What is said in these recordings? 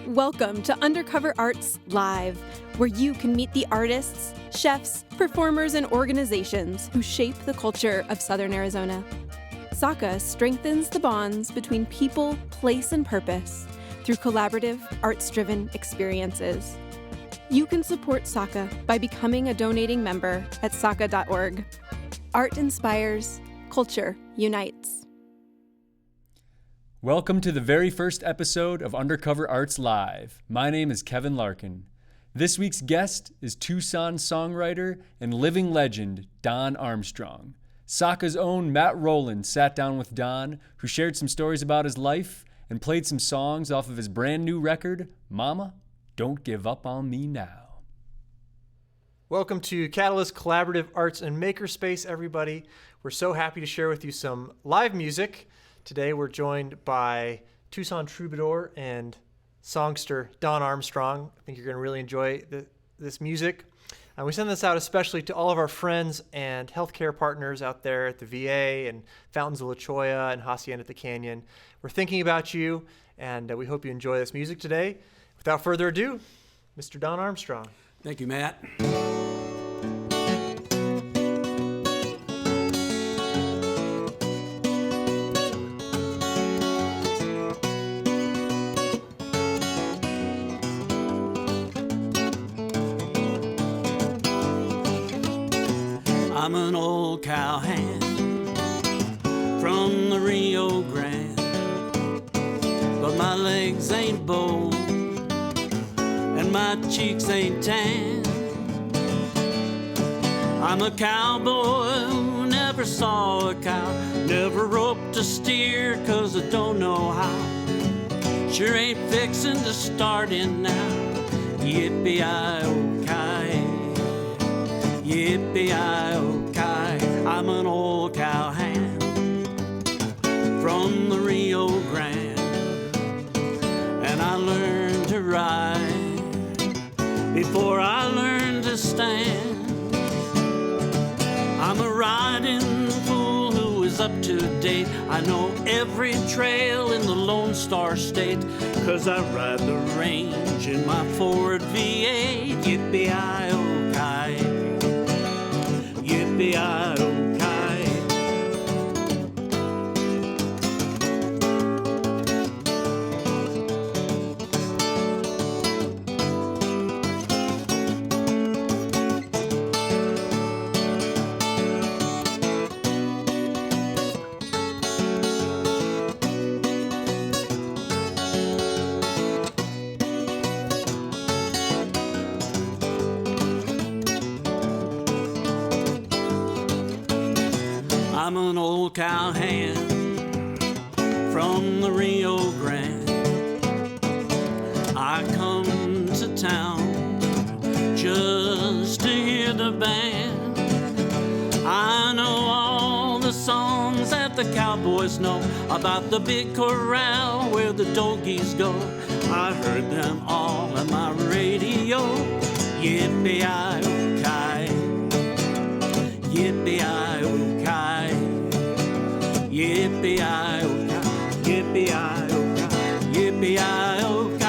Welcome to Undercover Arts Live, where you can meet the artists, chefs, performers, and organizations who shape the culture of Southern Arizona. SAACA strengthens the bonds between people, place, and purpose through collaborative, arts-driven experiences. You can support SAACA by becoming a donating member at SAACA.org. Art inspires, culture unites. Welcome to the very first episode of Undercover Arts Live. My name is Kevin Larkin. This week's guest is Tucson songwriter and living legend Don Armstrong. SAACA's own Matt Rolland sat down with Don, who shared some stories about his life and played some songs off of his brand new record, Mama, Don't Give Up on Me Now. Welcome to Catalyst Collaborative Arts and Makerspace, everybody. We're so happy to share with you some live music. Today we're joined by Tucson troubadour and songster Don Armstrong. I think you're going to really enjoy this music. We send this out especially to all of our friends and healthcare partners out there at the VA and Fountains of La Cholla and Hacienda at the Canyon. We're thinking about you, and we hope you enjoy this music today. Without further ado, Mr. Don Armstrong. Thank you, Matt. I'm an old cowhand from the Rio Grande, but my legs ain't bold and my cheeks ain't tan. I'm a cowboy who never saw a cow, never roped a steer 'cause I don't know how. Sure ain't fixin' to start in now. Yippee-i-oh-ki, yippee-i-oh-ki. I'm an old cowhand from the Rio Grande, and I learned to ride before I learned to stand. I'm a riding fool who is up to date. I know every trail in the Lone Star State, 'cause I ride the range in my Ford V8. Yippee-i-oh-ki, yippee-i-oh-ki. I'm an old cowhand from the Rio Grande. I come to town just to hear the band. I know all the songs that the cowboys know about the big corral where the dogies go. I heard them all on my radio. Yippee-i-oh-ki, yippee-i-oh-ki, yippee-i-oh-ki, yippee-i-oh-ki, yippee-i-oh-ki.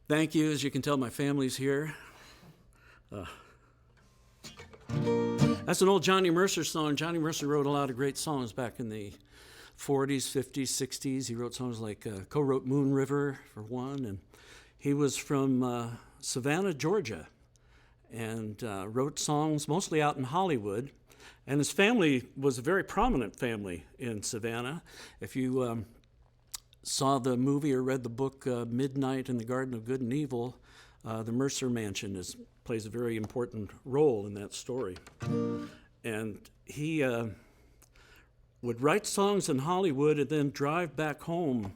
Thank you. As you can tell, my family's here. That's an old Johnny Mercer song. Johnny Mercer wrote a lot of great songs back in the 40s, 50s, 60s. He wrote songs like, co-wrote Moon River for one, and he was from Savannah, Georgia, and wrote songs mostly out in Hollywood. And his family was a very prominent family in Savannah. If you saw the movie or read the book Midnight in the Garden of Good and Evil, the Mercer Mansion plays a very important role in that story. And he would write songs in Hollywood and then drive back home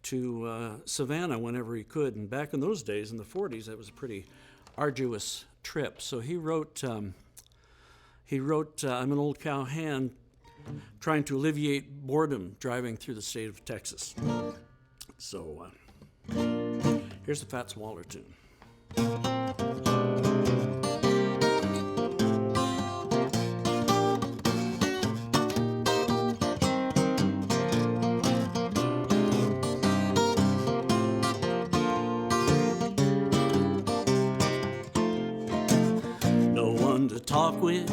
to Savannah whenever he could. And back in those days, in the 40s, that was a pretty arduous trip. So he wrote I'm an old cowhand, trying to alleviate boredom driving through the state of Texas. So here's the Fats Waller tune. one to talk with,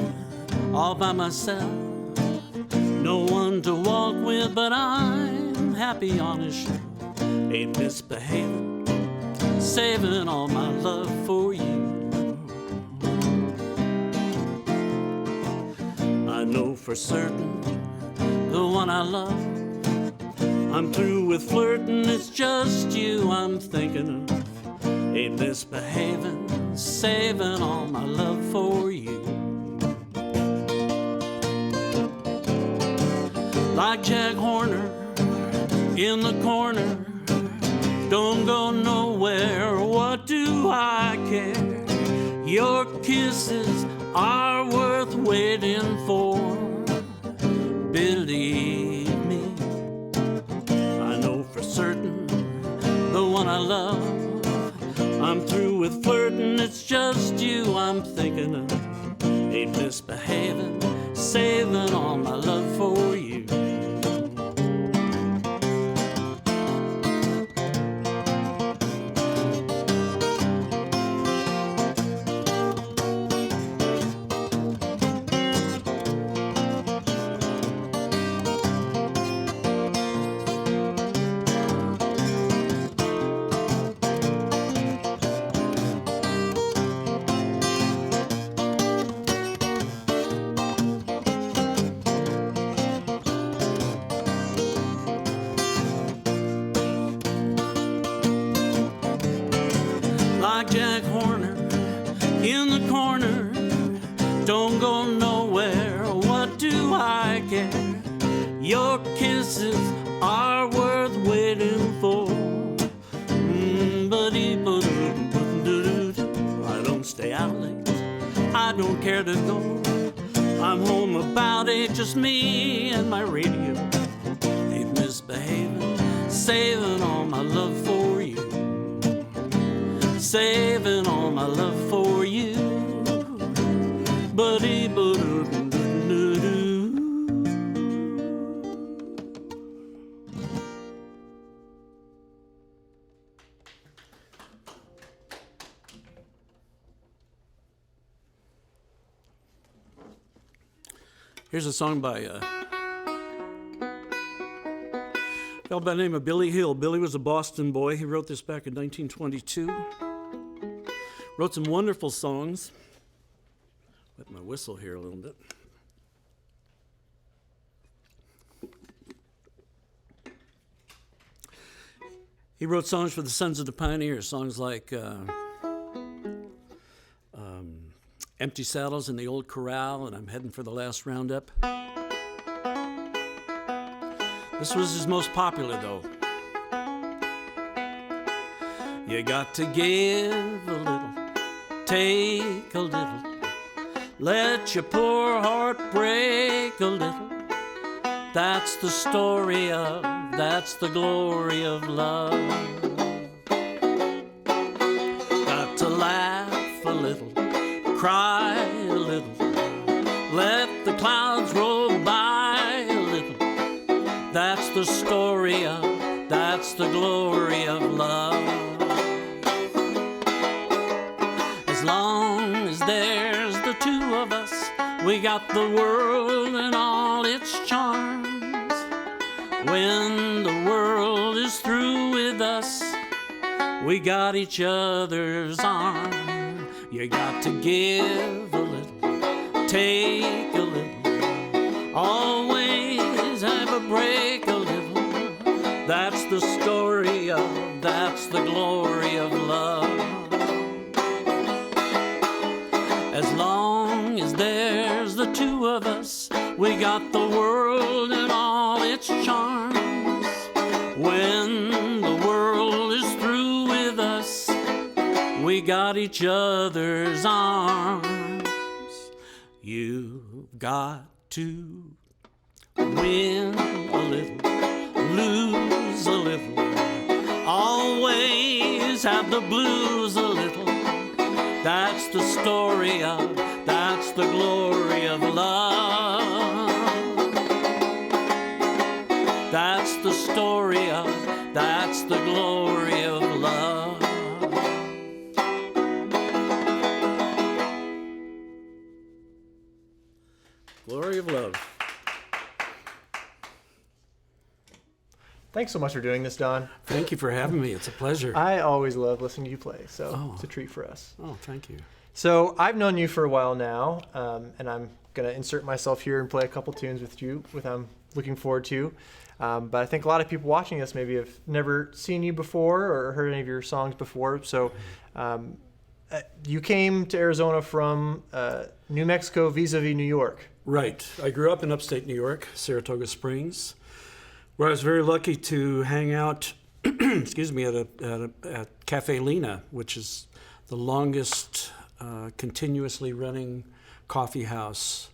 all by myself. No one to walk with, but I'm happy on his show. Ain't misbehaving, saving all my love for you. I know for certain the one I love. I'm through with flirting, it's just you I'm thinking of. Ain't misbehaving, saving all my love for you. Like Jack Horner in the corner, don't go nowhere, what do I care? Your kisses are worth waiting for. Believe me, I know for certain the one I love. I'm through with flirting, it's just you I'm thinking of. Ain't misbehaving, saving all my love for you. Like Jack Horner in the corner, don't go nowhere, what do I care? Your kisses are worth waiting for. I don't stay out late, I don't care to go. I'm home about 8, just me and my radio. Ain't misbehaving, saving all my love for you. Saving all my love for you. Here's a song by a fellow by the name of Billy Hill. Billy was a Boston boy. He wrote this back in 1922. Wrote some wonderful songs. Wet my whistle here a little bit. He wrote songs for the Sons of the Pioneers, songs like Empty Saddles in the Old Corral and I'm Heading for the Last Roundup. This was his most popular, though. You got to give a little, take a little, let your poor heart break a little. That's the story of, that's the glory of love. Got to laugh a little, cry a little, let the clouds roll by a little. That's the story of, that's the glory of love. As long as there's the two of us, we got the world and all its charms. When the world is through with us, we got each other's arms. You got to give a little, take a little, always have a break a little. That's the story of, that's the glory of love. As long as there's the two of us, we got the world and all its charms. When the world is through with us, we got each other's arms. You've got to win a little, lose a little, always have the blues a little. That's the story of, that's the glory of love. That's the story of, that's the glory of love. Glory of Love. Thanks so much for doing this, Don. Thank you for having me. It's a pleasure. I always love listening to you play, so it's a treat for us. Oh, thank you. So I've known you for a while now, and I'm going to insert myself here and play a couple tunes with you, which I'm looking forward to. But I think a lot of people watching us maybe have never seen you before or heard any of your songs before. So you came to Arizona from New Mexico vis-a-vis New York. Right. I grew up in upstate New York, Saratoga Springs, where I was very lucky to hang out, excuse me, at Cafe Lena, which is the longest continuously running coffee house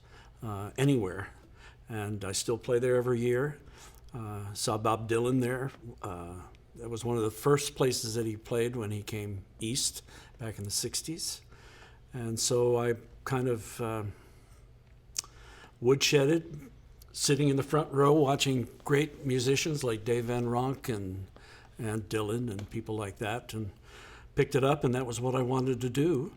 anywhere. And I still play there every year. Saw Bob Dylan there. That was one of the first places that he played when he came east back in the 60s. And so I kind of woodshedded, sitting in the front row watching great musicians like Dave Van Ronk and Dylan and people like that, and picked it up, and that was what I wanted to do.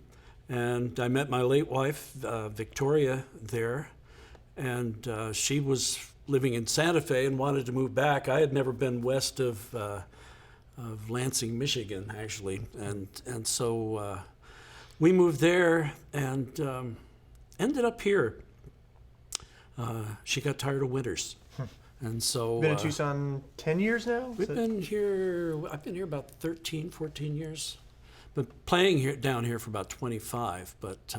And I met my late wife, Victoria, there, and she was living in Santa Fe and wanted to move back. I had never been west of Lansing, Michigan, actually, and so we moved there and ended up here. She got tired of winters, and so Been in Tucson 10 years now? I've been here about 13, 14 years. Been playing here down here for about 25, but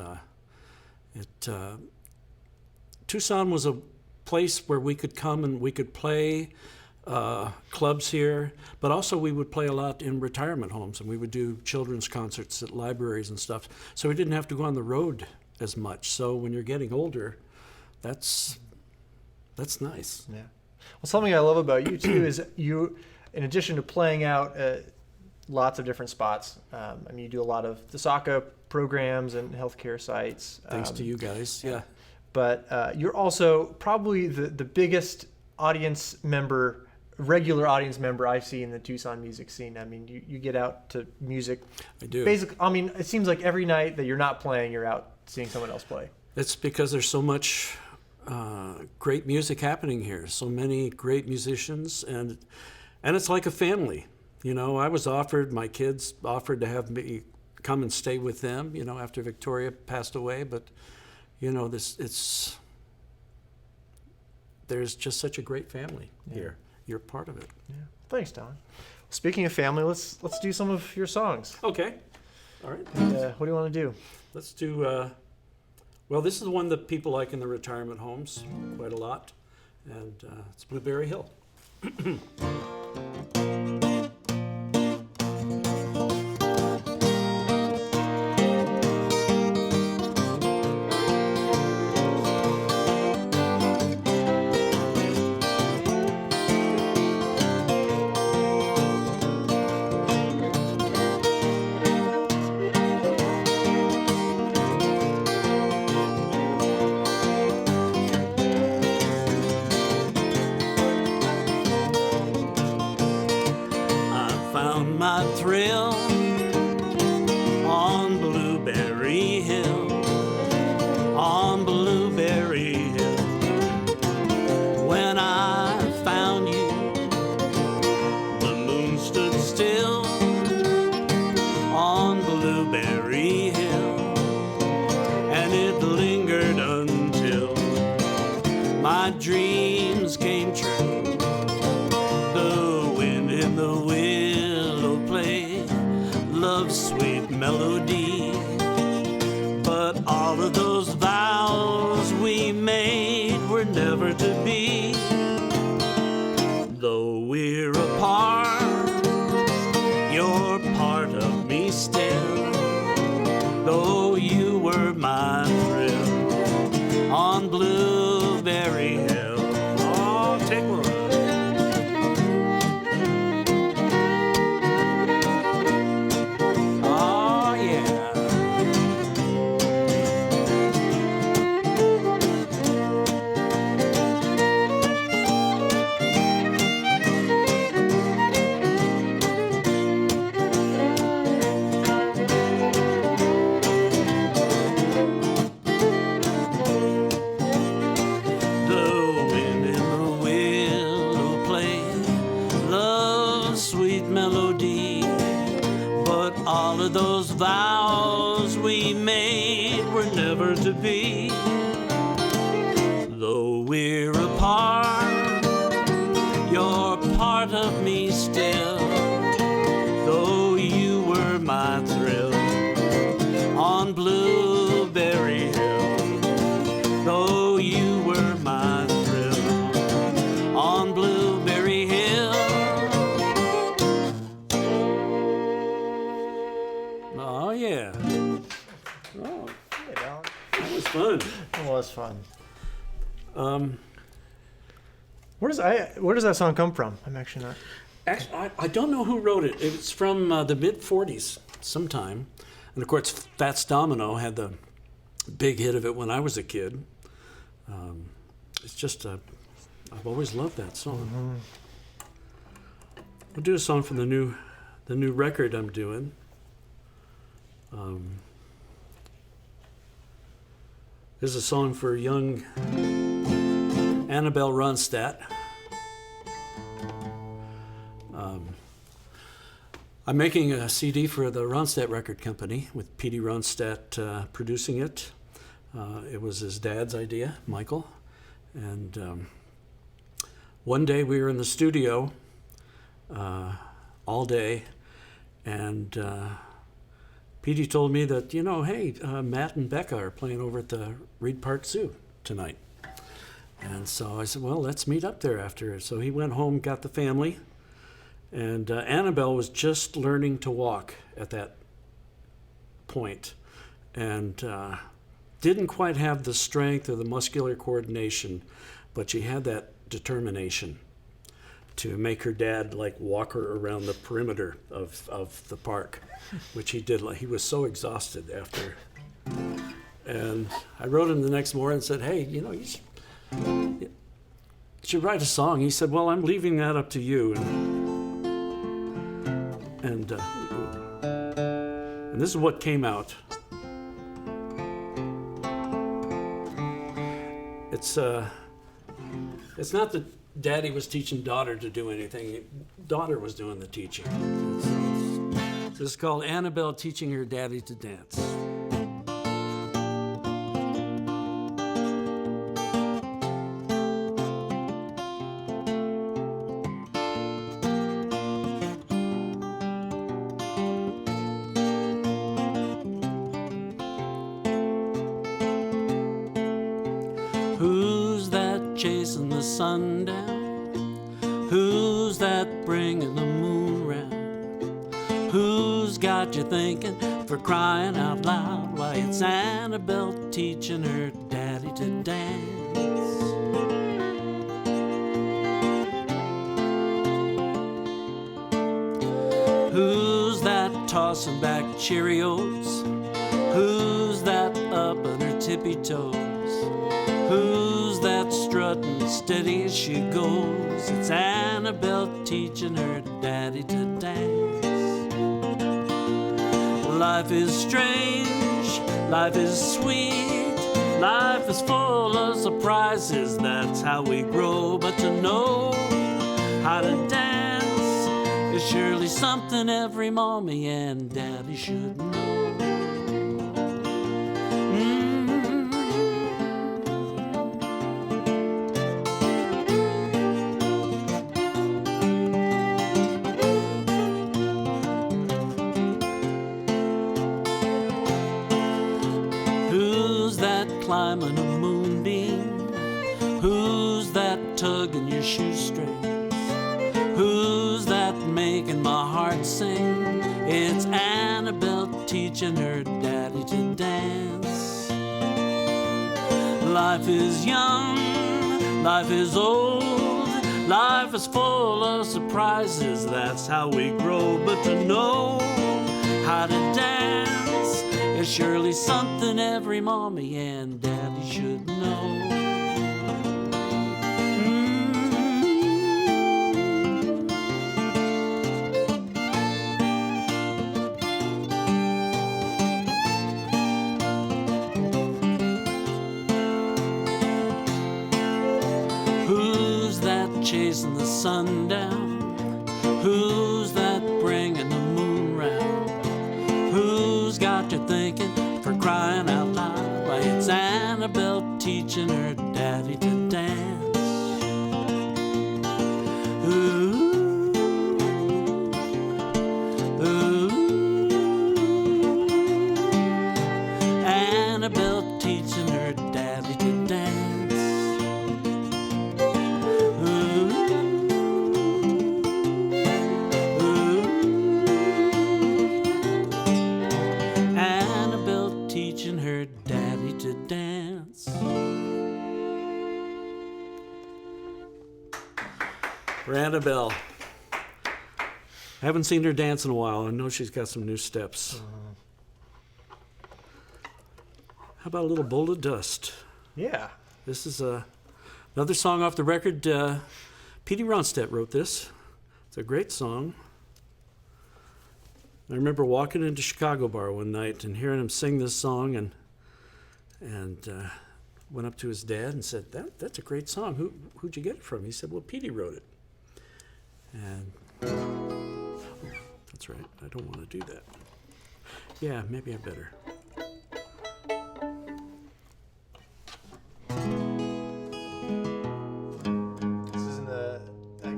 Tucson was a place where we could come and we could play clubs here, but also we would play a lot in retirement homes, and we would do children's concerts at libraries and stuff. So we didn't have to go on the road as much. So when you're getting older, that's nice. Yeah. Well, something I love about you too is you, in addition to playing out lots of different spots, I mean, you do a lot of the SAACA programs and healthcare sites. Thanks to you guys, yeah. But you're also probably the biggest regular audience member I see in the Tucson music scene. I mean, you get out to music. I do. Basically, I mean, it seems like every night that you're not playing, you're out seeing someone else play. It's because there's so much great music happening here, so many great musicians, and it's like a family. You know, my kids offered to have me come and stay with them, you know, after Victoria passed away, but, you know, there's just such a great family here. You're part of it. Yeah. Thanks, Don. Speaking of family, let's do some of your songs. Okay. All right. And, what do you want to do? Let's do, well, this is one that people like in the retirement homes quite a lot, and it's Blueberry Hill. Thrill on Blueberry Hill, on Blueberry Hill. When I found you, the moon stood still on Blueberry Hill, and it lingered until my dreams came true. The wind in the love's sweet melody, but all of those vows we made were never to be. Though we're apart, you're part of me still. Though you were my thrill on Blueberry Hill. Oh, take one. vows we made were never to be. Though we're apart, you're part of me still. Though you were my thrill on Blueberry Hill. Though you were my thrill on Blueberry Hill. Oh, yeah. Oh, that was fun. It was fun. Where does that song come from? I'm actually not. Actually, I don't know who wrote it. It's from the mid-'40s sometime. And, of course, Fats Domino had the big hit of it when I was a kid. It's just I've always loved that song. Mm-hmm. We'll do a song from the new record I'm doing. There's a song for young Annabelle Ronstadt. I'm making a CD for the Ronstadt Record Company with Petey Ronstadt producing it. It was his dad's idea, Michael. And one day we were in the studio all day, and Petey told me that, hey, Matt and Becca are playing over at the Reed Park Zoo tonight. And so I said, well, let's meet up there after. So he went home, got the family, and Annabelle was just learning to walk at that point, and didn't quite have the strength or the muscular coordination, but she had that determination to make her dad walk her around the perimeter of the park, which he did. He was so exhausted after. And I wrote him the next morning and said, hey, you should write a song. He said, well, I'm leaving that up to you. And this is what came out. It's not that Daddy was teaching daughter to do anything. Daughter was doing the teaching. This is called Annabelle Teaching Her Daddy to Dance. Who's that chasing the sun down? Who's that bringing the moon round? Who's got you thinking, for crying out loud? Why, it's Annabelle teaching her daddy to dance. Who's that tossing back Cheerios? Who's that up on her tippy toes? Who's that strutting steady as she goes? It's Annabelle teaching her daddy to dance. Life is strange, life is sweet, life is full of surprises, that's how we grow. But to know how to dance is surely something every mommy and daddy should know. Climbing a moonbeam? Who's that tugging your shoestrings? Who's that making my heart sing? It's Annabelle teaching her daddy to dance. Life is young, life is old, life is full of surprises, that's how we grow. But to know how to dance is surely something every mommy and daddy should know. Who's that chasing the sun down? Who's that bringing the moon round? Who's Annabelle teaching her daddy to dance. Ooh, ooh, Annabelle teaching her daddy to dance. Ooh, ooh, Annabelle teaching her daddy to dance. For Annabelle. I haven't seen her dance in a while. I know she's got some new steps. How about a little Bowl of Dust? Yeah. This is another song off the record. Petey Ronstadt wrote this. It's a great song. I remember walking into Chicago Bar one night and hearing him sing this song, and went up to his dad and said, "That's a great song. Who'd you get it from?" He said, "Well, Petey wrote it." And that's right. I don't want to do that. Yeah, maybe I better. This is in that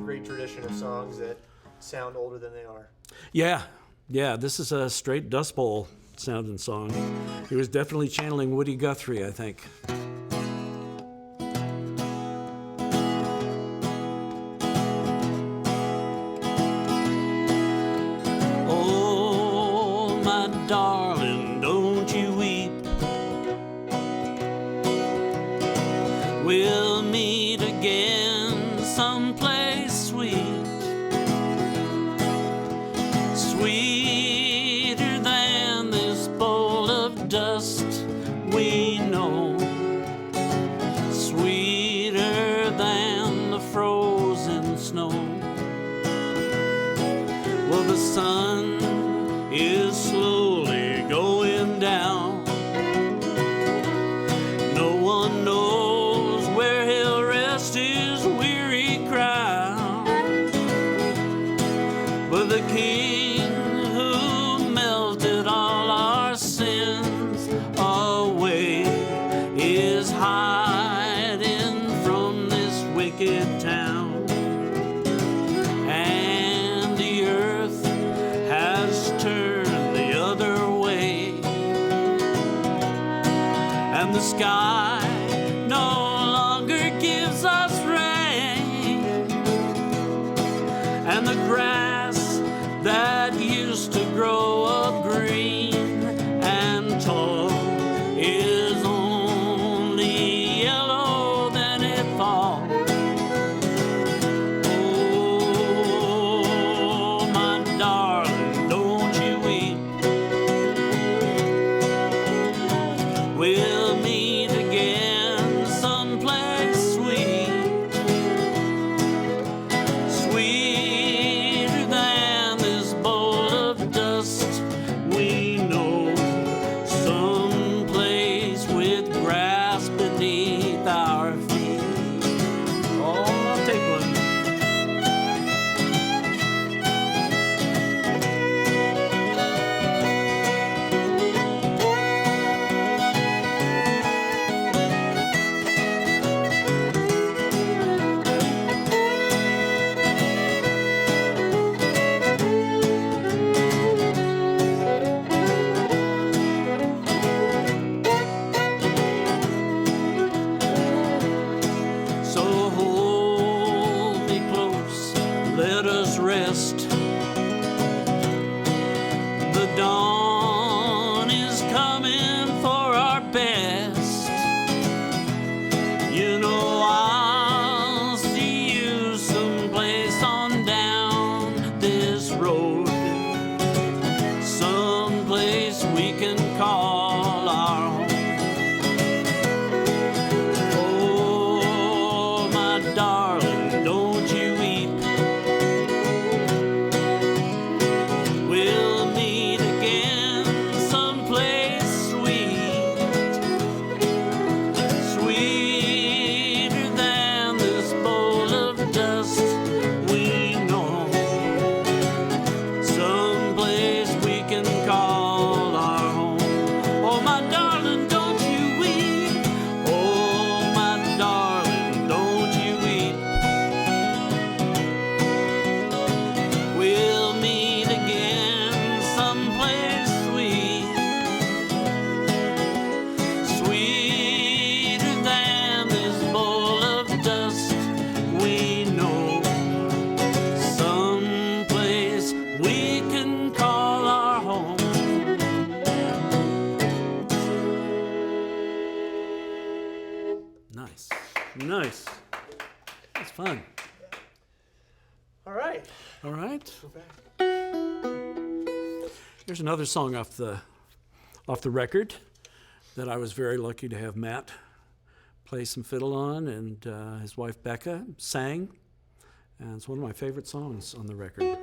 great tradition of songs that sound older than they are. Yeah. This is a straight Dust Bowl sounding song. He was definitely channeling Woody Guthrie, I think. Oh, my darling, don't you weep. We'll meet again someplace sweet, sweeter than this bowl of dust we know, sweeter than the frozen snow. Well, the sun is slowly going down. No one knows where he'll rest his weary crown, but the King who melted all our sins away is hiding from this wicked town, and the earth has turned the other way, and the sky no longer gives us rain, and the grass that used to grow up green and tall is only yellow than it falls. Oh, my darling, don't you weep. We'll meet again someplace sweet, sweeter than this bowl Nice. It's fun. All right. All right. Go back. Here's another song off the record that I was very lucky to have Matt play some fiddle on, and his wife Becca sang, and it's one of my favorite songs on the record.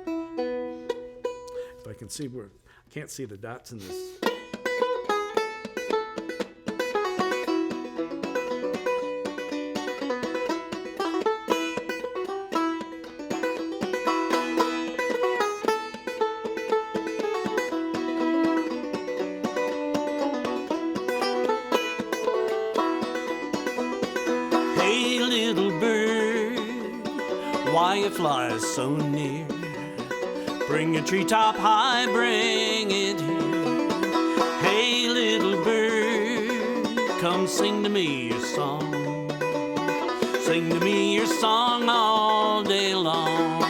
If I can see I can't see the dots in this. Why you fly so near? Bring your treetop high, bring it here. Hey, little bird, come sing to me your song. Sing to me your song all day long.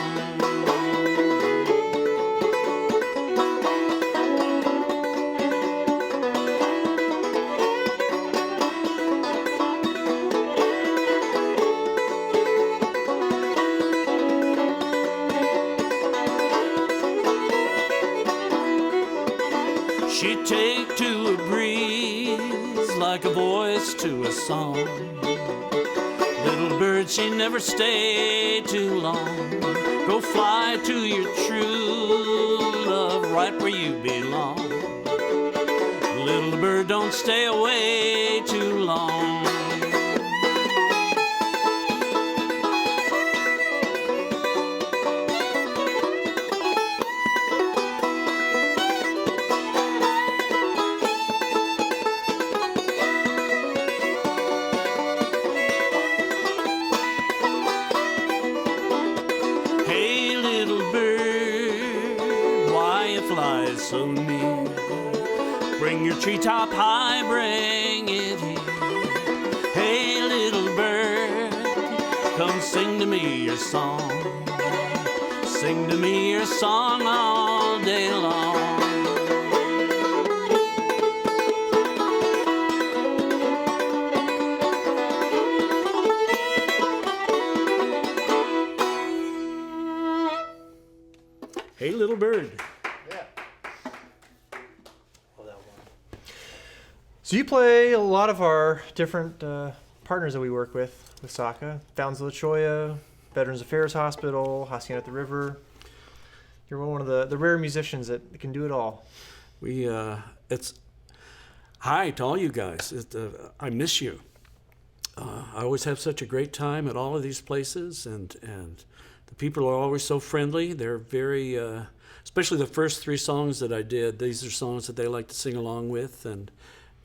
She take to a breeze like a voice to a song. Little bird, she never stay too long. Go fly to your true love right where you belong. Little bird, don't stay away too long. So near, bring your treetop high, bring it here. Hey, little bird, come sing to me your song. Sing to me your song all day long. Hey, little bird. So you play a lot of our different partners that we work with SAACA, Fountains of La Cholla, Veterans Affairs Hospital, Hacienda at the River. You're one of the rare musicians that can do it all. It's hi to all you guys. I miss you. I always have such a great time at all of these places, and the people are always so friendly. They're very, especially the first 3 songs that I did. These are songs that they like to sing along with, and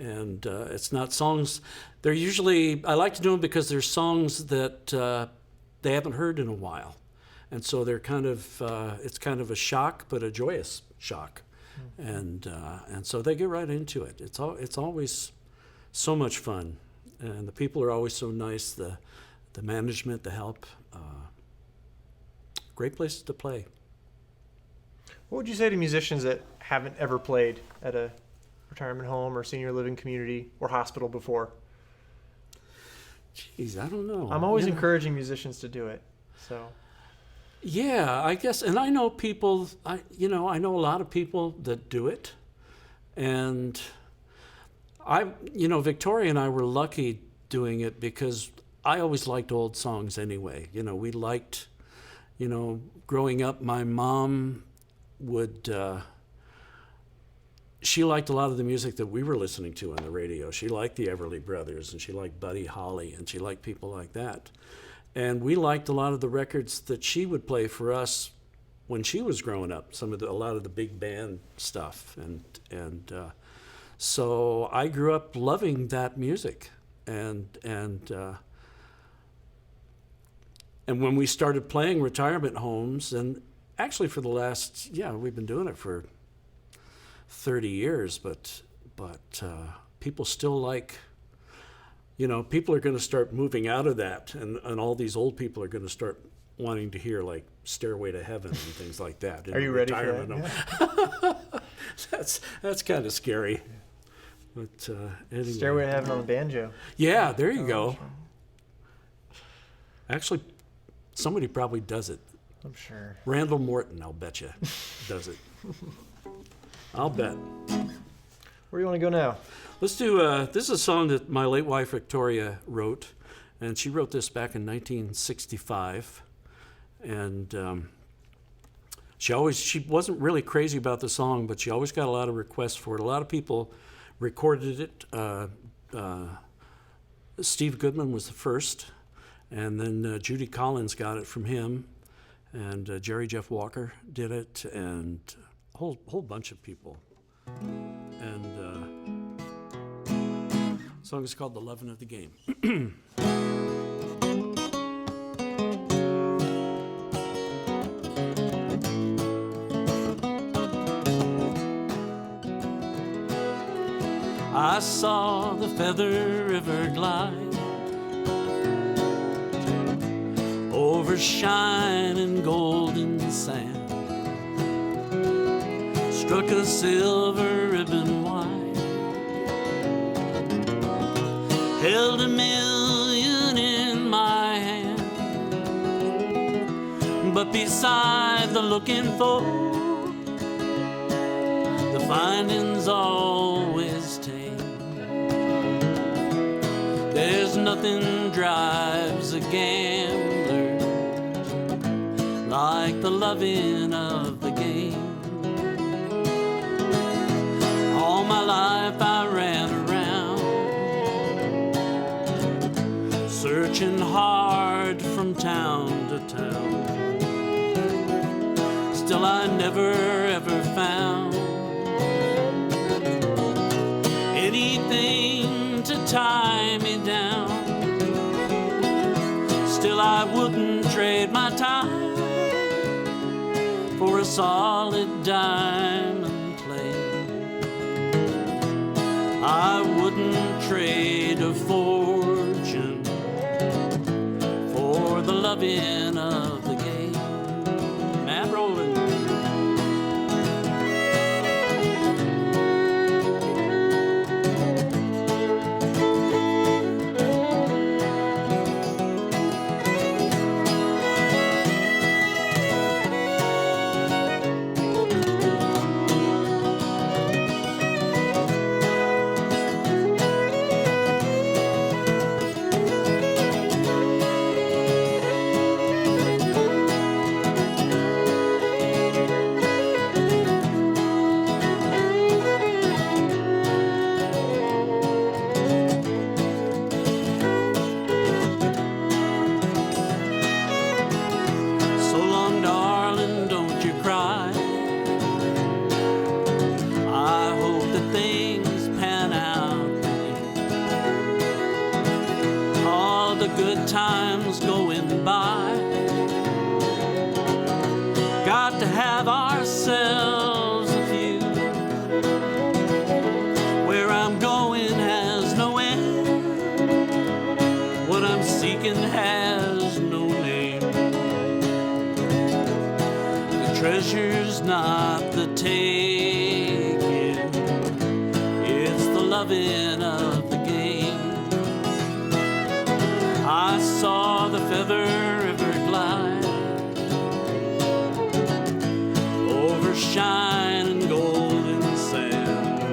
it's not songs. They're usually, I like to do them because they're songs that they haven't heard in a while, and so they're kind of it's kind of a shock, but a joyous shock, and so they get right into it. It's always so much fun, and the people are always so nice. The management, the help, great places to play. What would you say to musicians that haven't ever played at a retirement home or senior living community or hospital before? Jeez, I don't know. I'm always encouraging musicians to do it. So. Yeah, I guess, and I know people. I know a lot of people that do it, and Victoria and I were lucky doing it because I always liked old songs anyway. We liked, growing up, my mom would. She liked a lot of the music that we were listening to on the radio. She liked the Everly Brothers, and she liked Buddy Holly, and she liked people like that. And we liked a lot of the records that she would play for us when she was growing up. A lot of the big band stuff, and so I grew up loving that music. And when we started playing retirement homes, and actually for the last we've been doing it for 30 years, but people still like, people are going to start moving out of that, and all these old people are going to start wanting to hear like Stairway to Heaven and things like that. Are you ready for that? Yeah. That's kind of scary. But anyway. Stairway to Heaven on the banjo. Yeah, there you go. Actually, somebody probably does it. I'm sure. Randall Morton, I'll bet you, does it. I'll bet. Where do you want to go now? Let's do, this is a song that my late wife Victoria wrote, and she wrote this back in 1965. And she wasn't really crazy about the song, but she always got a lot of requests for it. A lot of people recorded it. Steve Goodman was the first, and then Judy Collins got it from him, and Jerry Jeff Walker did it, and a whole bunch of people. And the song is called "The Lovin' of the Game." I saw the Feather River glide over shining golden sand, struck a silver ribbon wide, held $1,000,000 in my hand, but beside the looking for, the findings always take. There's nothing drives a gambler like the loving of the game. All my life I ran around, searching hard from town to town. Still I never ever found anything to tie me down. Still I wouldn't trade my time for a solid diamond plate. I wouldn't trade a fortune for the loving of the game. Matt Rolland. Times going by, got to have ourselves a few. Where I'm going has no end, what I'm seeking has no name. The treasure's not the taking, it's the loving of the game. I saw the Feather River glide over shining golden sand,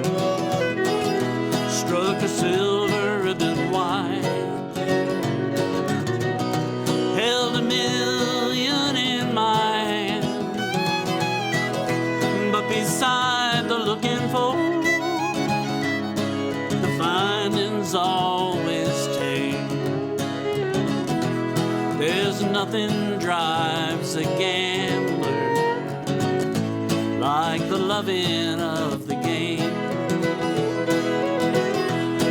struck a silver ribbon wide, held $1,000,000 in my hand, but beside the looking for, the findings always take. There's nothing drives a gambler like the loving of the game.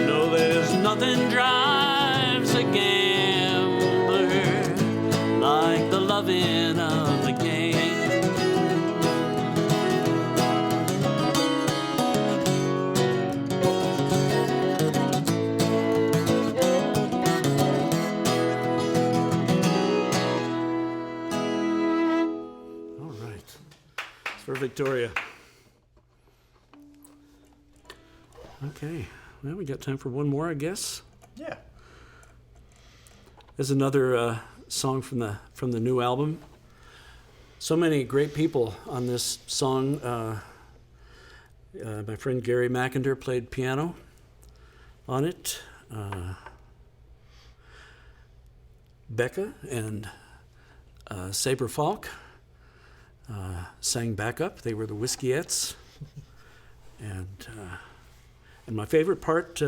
No, there's nothing drives a gambler like the loving of the game. For Victoria. Okay, well, we got time for one more, I guess. Yeah. There's another song from the new album. So many great people on this song. My friend Gary McIntyre played piano on it. Becca and Sabre Falk sang backup. They were the Whiskyettes. And my favorite part,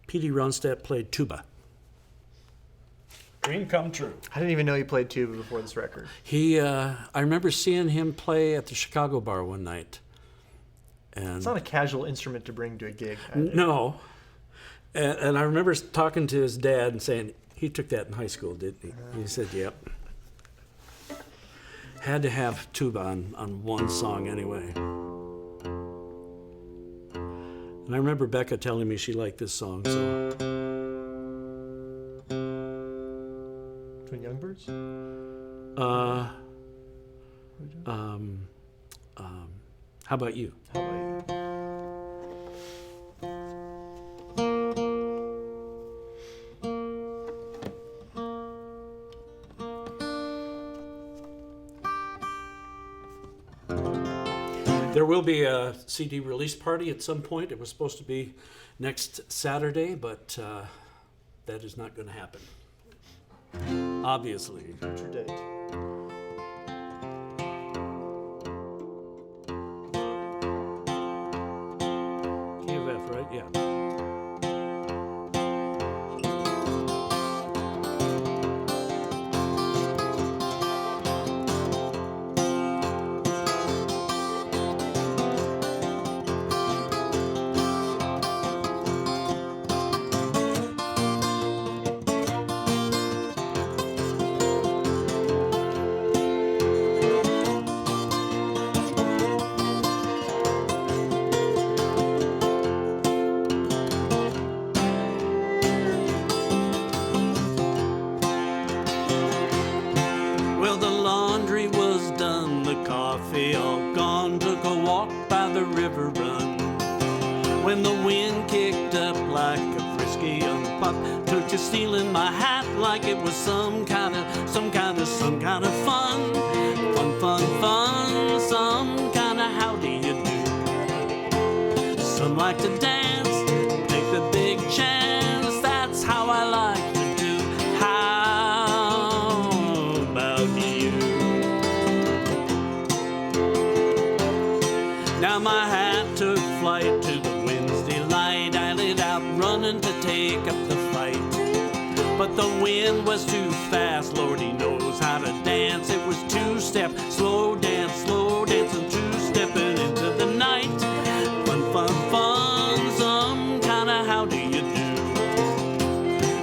P.D. Ronstadt played tuba. Dream come true. I didn't even know you played tuba before this record. I remember seeing him play at the Chicago bar one night. And It's not a casual instrument to bring to a gig. no. And I remember talking to his dad and saying, he took that in high school, didn't he? He said, yep. Had to have tuba on one song anyway. And I remember Becca telling me she liked this song. So Twin Youngbirds? How about you? How about you? There will be a CD release party at some point. It was supposed to be next Saturday, but that is not going to happen. Obviously. Future date. KFF, right? Yeah. Well, the laundry was done, the coffee all gone. Took a walk by the river run. When the wind kicked up like a frisky young pup, took to stealing my hat like it was some kind of fun. Fun, some kind of how do you do? Some like to dance, take the big chance. That's how I like to do. How about you? Now my hat took flight to the Wednesday light. I lit out running to take up the fight, but the wind was too fast. Lordy knows how to dance. It was two-step, slow dance, and two-stepping into the night. Fun, some kind of how do you do?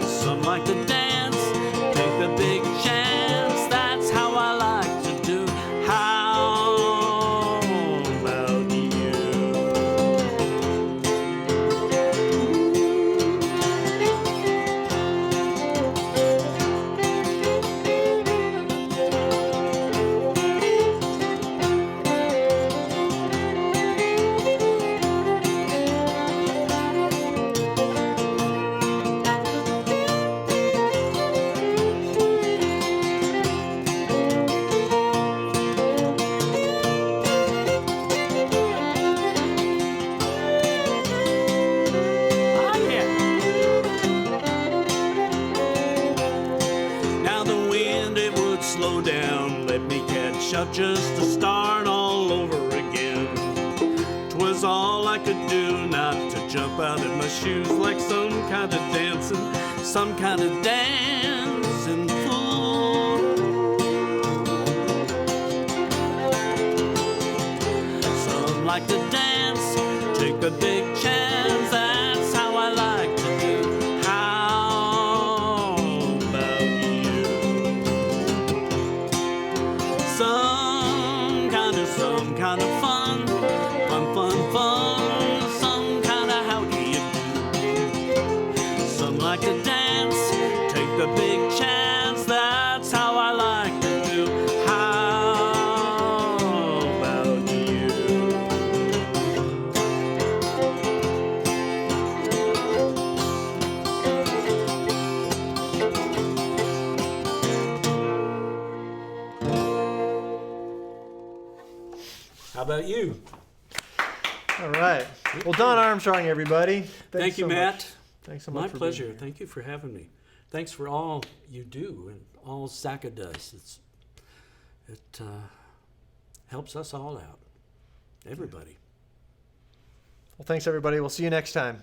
Some like to dance, take the big chance. That's how I like to do. How about you? Slow down, let me catch up just to start all over again. 'Twas all I could do not to jump out of my shoes like some kind of dancing fool. Some like to dance, take a big chance. That's how I like to do. How about you? Some kind of fun. Some kind of how do you do? Some like to dance, take the big chance. That's how I like to do. How about you? How about you? All right. Well, Don Armstrong, everybody. Thank you, so Matt. much. Thanks so much. My for pleasure. being here. Thank you for having me. Thanks for all you do and all SAACA does. It helps us all out. Everybody. Well, thanks, everybody. We'll see you next time.